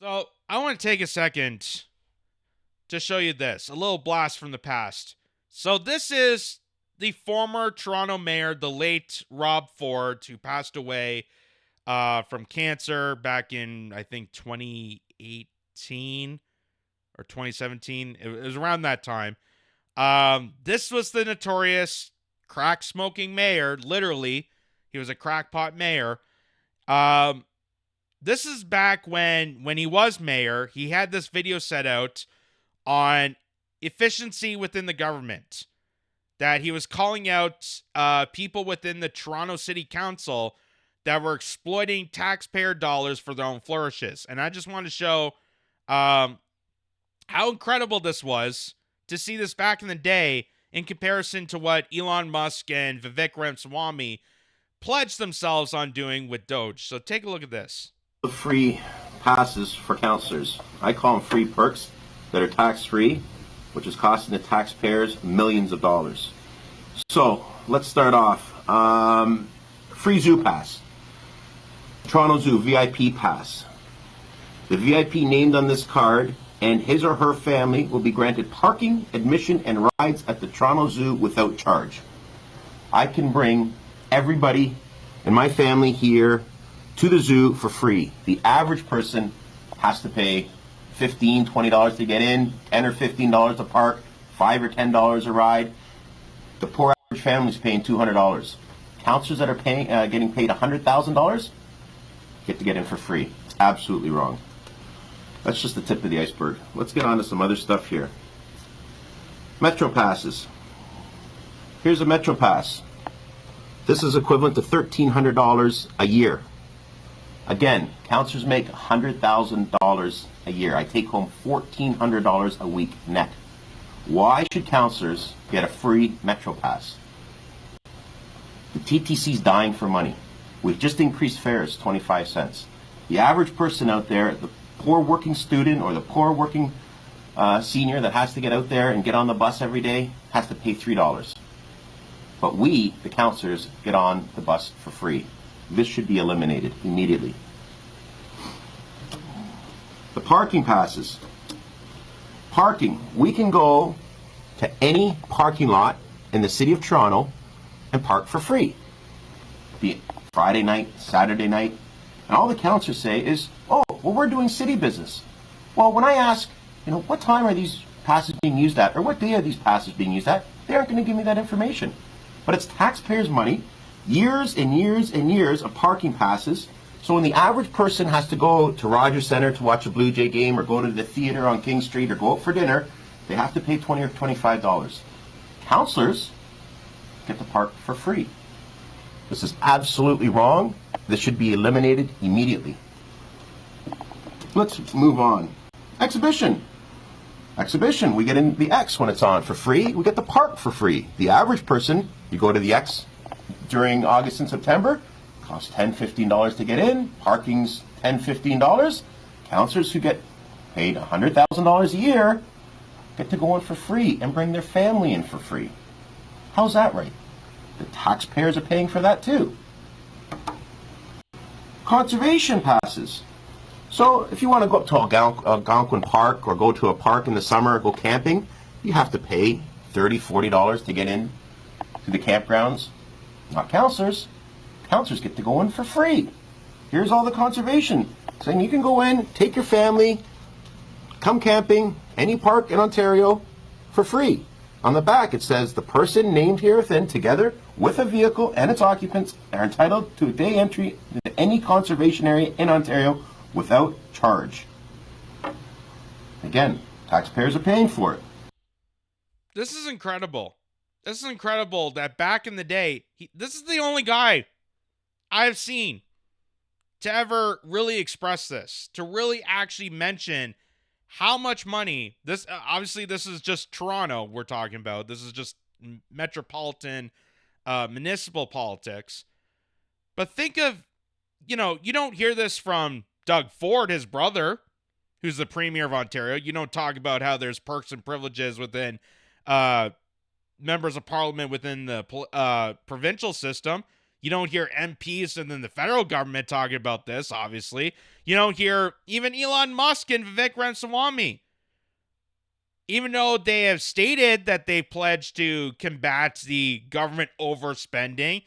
So I want to take a second to show you this, a little blast from the past. So this is the former Toronto mayor, the late Rob Ford, who passed away from cancer back in, I think, 2018 or 2017. It was around that time. This was the notorious crack smoking mayor. Literally, he was a crackpot mayor. Um, this is back when he was mayor. He had this video set out on efficiency within the government, that he was calling out people within the Toronto City Council that were exploiting taxpayer dollars for their own flourishes. And I just want to show how incredible this was to see this back in the day in comparison to what Elon Musk and Vivek Ramaswamy pledged themselves on doing with DOGE. So take a look at this. The free passes for councillors. I call them free perks that are tax-free, which is costing the taxpayers millions of dollars. So let's start off. Free zoo pass. Toronto Zoo VIP pass. The VIP named on this card and his or her family will be granted parking, admission, and rides at the Toronto Zoo without charge. I can bring everybody in my family here to the zoo for free. The average person has to pay $15, $20 to get in, $10 or $15 to park, $5 or $10 a ride. The poor average family is paying $200. Councillors that are paying, getting paid $100,000 get to get in for free. It's absolutely wrong. That's just the tip of the iceberg. Let's get on to some other stuff here. Metro passes. Here's a Metro pass. This is equivalent to $1,300 a year. Again, councillors make $100,000 a year. I take home $1,400 a week net. Why should councillors get a free Metro pass? The TTC's dying for money. We've just increased fares 25 cents. The average person out there, the poor working student or the poor working senior that has to get out there and get on the bus every day, has to pay $3. But we, the councillors, get on the bus for free. This should be eliminated immediately. The parking passes. Parking. We can go to any parking lot in the city of Toronto and park for free. Be it Friday night, Saturday night. And all the councillors say is, oh, well, we're doing city business. Well, when I ask, what time are these passes being used at, or what day are these passes being used at, they aren't going to give me that information. But it's taxpayers' money, years and years and years of parking passes. So when the average person has to go to Rogers Centre to watch a Blue Jay game or go to the theatre on King Street or go out for dinner, they have to pay $20 or $25. Councillors get to park for free. This is absolutely wrong. This should be eliminated immediately. Let's move on. Exhibition. Exhibition. We get in the X when it's on for free. We get the park for free. The average person, you go to the X during August and September, costs $10, $15 to get in. Parking's $10, $15. Councillors who get paid $100,000 a year get to go in for free and bring their family in for free. How's that right? The taxpayers are paying for that too. Conservation passes. So if you want to go up to Algonquin Park or go to a park in the summer or go camping, you have to pay $30, $40 to get in to the campgrounds. Not councillors. Councillors get to go in for free. Here's all the conservation saying you can go in, take your family, come camping, any park in Ontario for free. On the back it says the person named herewithin together with a vehicle and its occupants are entitled to a day entry into any conservation area in Ontario without charge. Again, taxpayers are paying for it. This is incredible. This is incredible that back in the day, this is the only guy I've seen to ever really express this, to really actually mention how much money this, obviously this is just Toronto we're talking about. This is just metropolitan municipal politics. But think of, you don't hear this from Doug Ford, his brother, who's the Premier of Ontario. You don't talk about how there's perks and privileges within members of parliament within the provincial system. You don't hear MPs and then the federal government talking about this, obviously. You don't hear even Elon Musk and Vivek Ramaswamy. Even though they have stated that they pledge to combat the government overspending,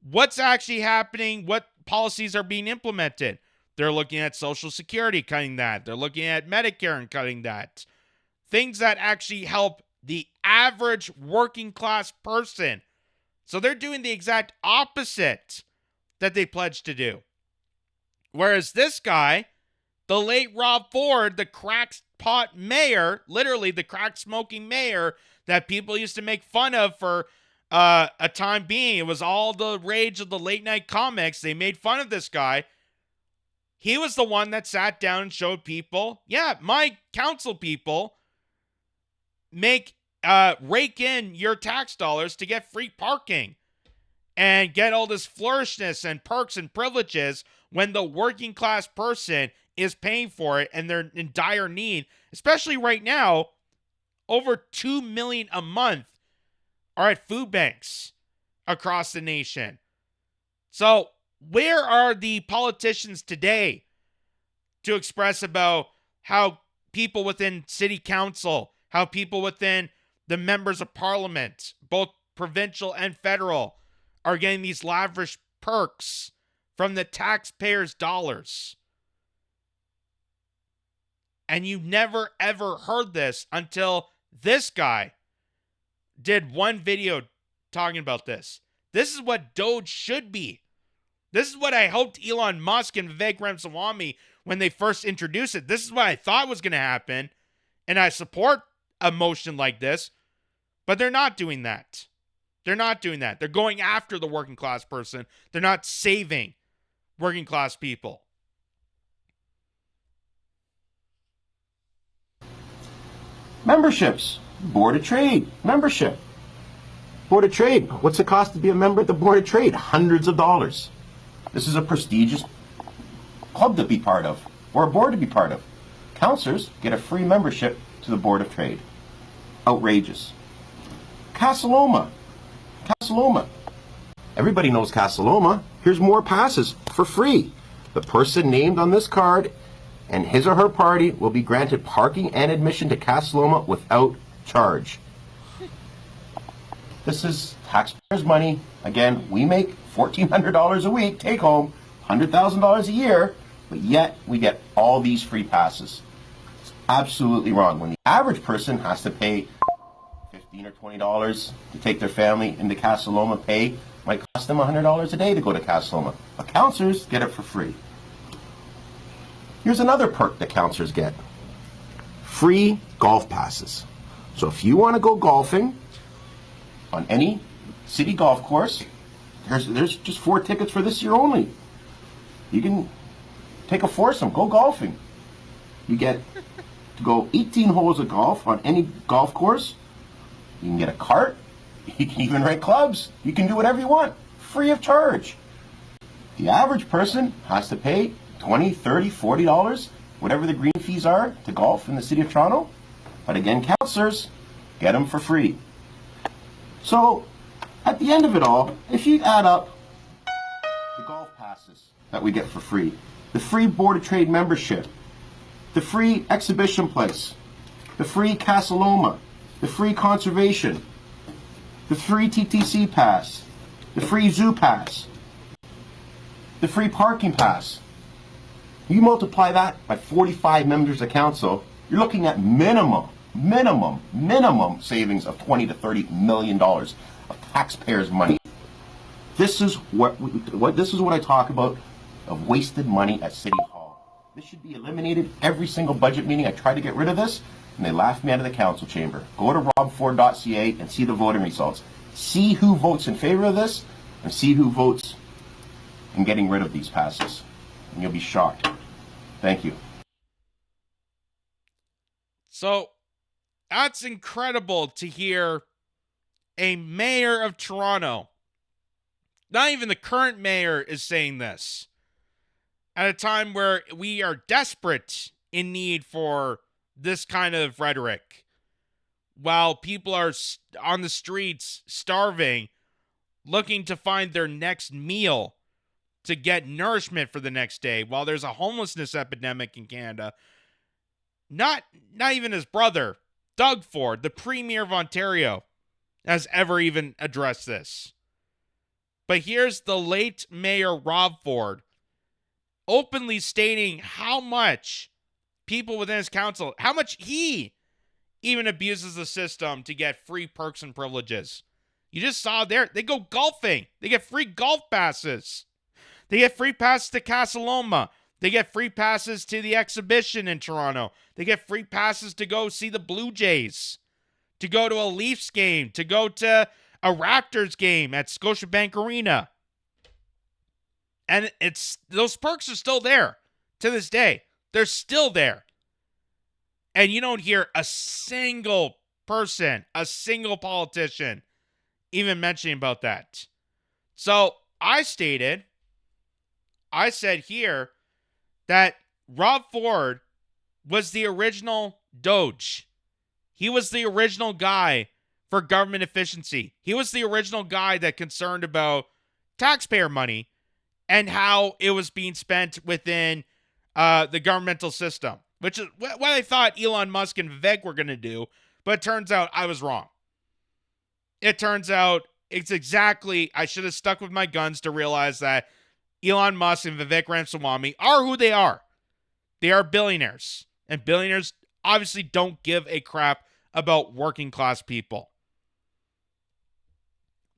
what's actually happening? What policies are being implemented? They're looking at Social Security, cutting that. They're looking at Medicare and cutting that. Things that actually help the average working class person. So they're doing the exact opposite that they pledged to do. Whereas this guy, the late Rob Ford, the crackpot mayor, literally the crack smoking mayor that people used to make fun of for a time being. It was all the rage of the late night comics. They made fun of this guy. He was the one that sat down and showed people, yeah, my council people rake in your tax dollars to get free parking and get all this flourishness and perks and privileges when the working class person is paying for it and they're in dire need. Especially right now, over 2 million a month are at food banks across the nation. So where are the politicians today to express about how people within city council, how people within the members of parliament, both provincial and federal, are getting these lavish perks from the taxpayers' dollars? And you never ever heard this until this guy did one video talking about this. This is what DOGE should be. This is what I hoped Elon Musk and Vivek Ramaswamy, when they first introduced it, this is what I thought was going to happen. And I support a motion like this, but they're not doing that. They're not doing that. They're going after the working class person. They're not saving working class people. Memberships. Board of Trade. Membership. Board of Trade. What's it cost to be a member at the Board of Trade? Hundreds of dollars. This is a prestigious club to be part of, or a board to be part of. Councillors get a free membership to the Board of Trade. Outrageous. Casa Loma. Casa Loma. Everybody knows Casa Loma. Here's more passes for free. The person named on this card and his or her party will be granted parking and admission to Casa Loma without charge. This is taxpayers' money. Again, we make $1,400 a week, take home, $100,000 a year, but yet we get all these free passes. It's absolutely wrong. When the average person has to pay $15 or $20 to take their family into Casa Loma, might cost them $100 a day to go to Casa Loma. But councillors get it for free. Here's another perk that councillors get. Free golf passes. So if you want to go golfing on any city golf course, there's just 4 tickets for this year only. You can take a foursome, go golfing. You get to go 18 holes of golf on any golf course. You can get a cart. You can even rent clubs. You can do whatever you want, free of charge. The average person has to pay $20, $30, $40, whatever the green fees are to golf in the city of Toronto. But again, councillors get them for free. So at the end of it all, if you add up the golf passes that we get for free, the free Board of Trade membership, the free exhibition place, the free Casa Loma, the free conservation, the free TTC pass, the free zoo pass, the free parking pass, you multiply that by 45 members of council, you're looking at minimum savings of $20 to $30 million of taxpayers' money. This is what I talk about of wasted money at City Hall. This should be eliminated every single budget meeting. I try to get rid of this, and they laugh me out of the council chamber. Go to robford.ca and see the voting results. See who votes in favor of this, and see who votes in getting rid of these passes. And you'll be shocked. Thank you. So that's incredible to hear a mayor of Toronto, not even the current mayor, is saying this at a time where we are desperate in need for this kind of rhetoric, while people are on the streets starving, looking to find their next meal to get nourishment for the next day while there's a homelessness epidemic in Canada. Not even his brother, Doug Ford, the Premier of Ontario, has ever even addressed this. But here's the late Mayor Rob Ford openly stating how much people within his council, how much he even abuses the system to get free perks and privileges. You just saw there, they go golfing. They get free golf passes. They get free passes to Casa Loma. They get free passes to the exhibition in Toronto. They get free passes to go see the Blue Jays, to go to a Leafs game, to go to a Raptors game at Scotiabank Arena. And those perks are still there to this day. They're still there. And you don't hear a single person, a single politician even mentioning about that. So I said here that Rob Ford was the original DOGE. He was the original guy for government efficiency. He was the original guy that concerned about taxpayer money and how it was being spent within the governmental system, which is what I thought Elon Musk and Vivek were going to do. But it turns out I was wrong. It turns out it's exactly, I should have stuck with my guns to realize that Elon Musk and Vivek Ramaswamy are who they are. They are billionaires. And billionaires obviously don't give a crap about working class people.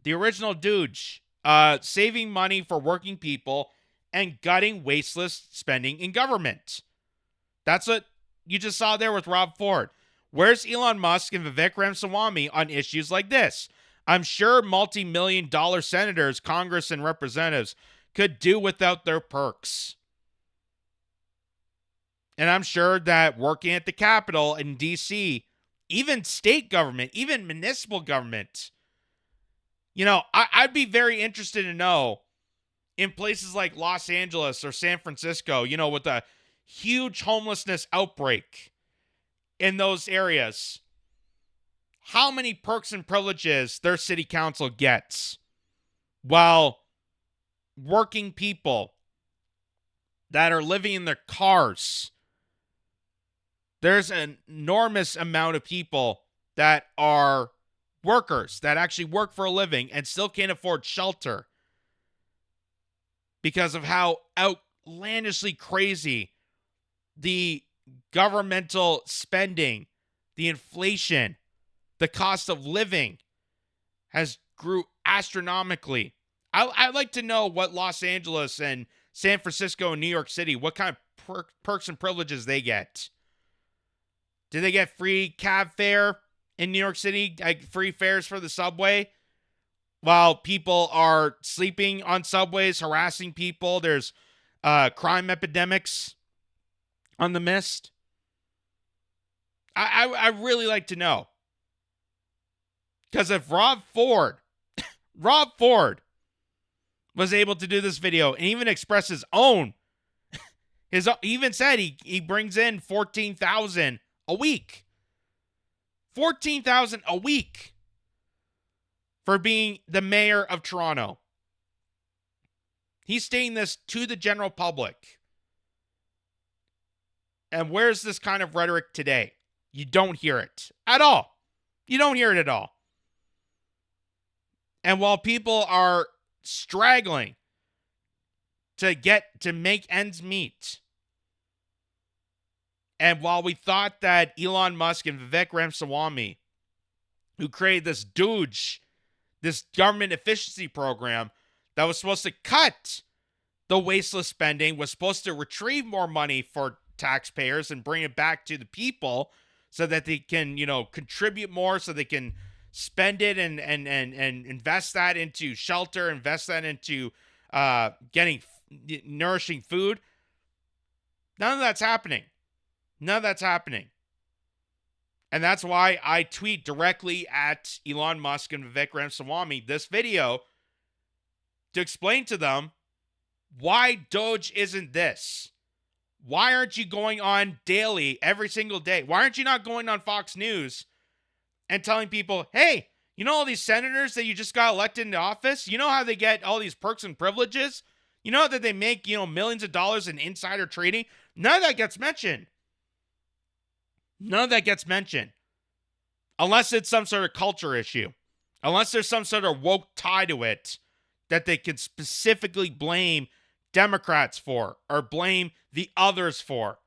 The original DOGE, saving money for working people and gutting wasteless spending in government. That's what you just saw there with Rob Ford. Where's Elon Musk and Vivek Ramaswamy on issues like this? I'm sure multi-million-dollar senators, Congress, and representatives could do without their perks. And I'm sure that working at the Capitol in D.C., even state government, even municipal government, I'd be very interested to know in places like Los Angeles or San Francisco, with a huge homelessness outbreak in those areas, how many perks and privileges their city council gets while working people that are living in their cars. There's an enormous amount of people that are workers that actually work for a living and still can't afford shelter because of how outlandishly crazy the governmental spending, the inflation, the cost of living has grew astronomically. I'd like to know what Los Angeles and San Francisco and New York City, what kind of perks and privileges they get. Do they get free cab fare in New York City, like free fares for the subway, while people are sleeping on subways, harassing people? There's crime epidemics on the mist. I really like to know. Because if Rob Ford was able to do this video and even express his own, he even said he brings in $14,000 a week. $14,000 a week for being the mayor of Toronto. He's saying this to the general public. And where's this kind of rhetoric today? You don't hear it at all. You don't hear it at all. And while people are straggling to make ends meet, and while we thought that Elon Musk and Vivek Ramaswamy, who created this DOGE, this government efficiency program that was supposed to cut the wasteless spending, was supposed to retrieve more money for taxpayers and bring it back to the people so that they can, contribute more, so they can spend it and invest that into shelter, invest that into getting nourishing food. None of that's happening. None of that's happening. And that's why I tweet directly at Elon Musk and Vivek Ramaswamy this video to explain to them why DOGE isn't this. Why aren't you going on daily, every single day? Why aren't you not going on Fox News and telling people, hey, You know all these senators that you just got elected into office? You know how they get all these perks and privileges? You know that they make, millions of dollars in insider trading? None of that gets mentioned. None of that gets mentioned. Unless it's some sort of culture issue. Unless there's some sort of woke tie to it that they can specifically blame Democrats for or blame the others for.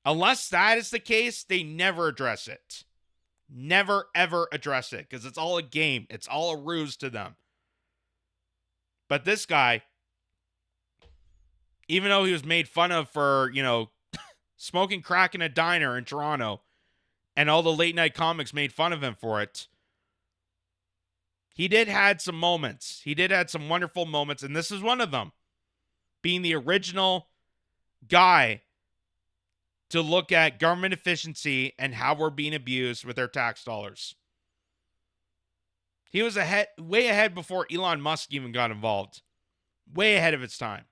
Unless that is the case, they never address it. Never, ever address it because it's all a game. It's all a ruse to them. But this guy, even though he was made fun of for, smoking crack in a diner in Toronto, and all the late night comics made fun of him for it, he did had some moments. He did had some wonderful moments, and this is one of them. Being the original guy to look at government efficiency and how we're being abused with our tax dollars. He was way ahead before Elon Musk even got involved. Way ahead of its time.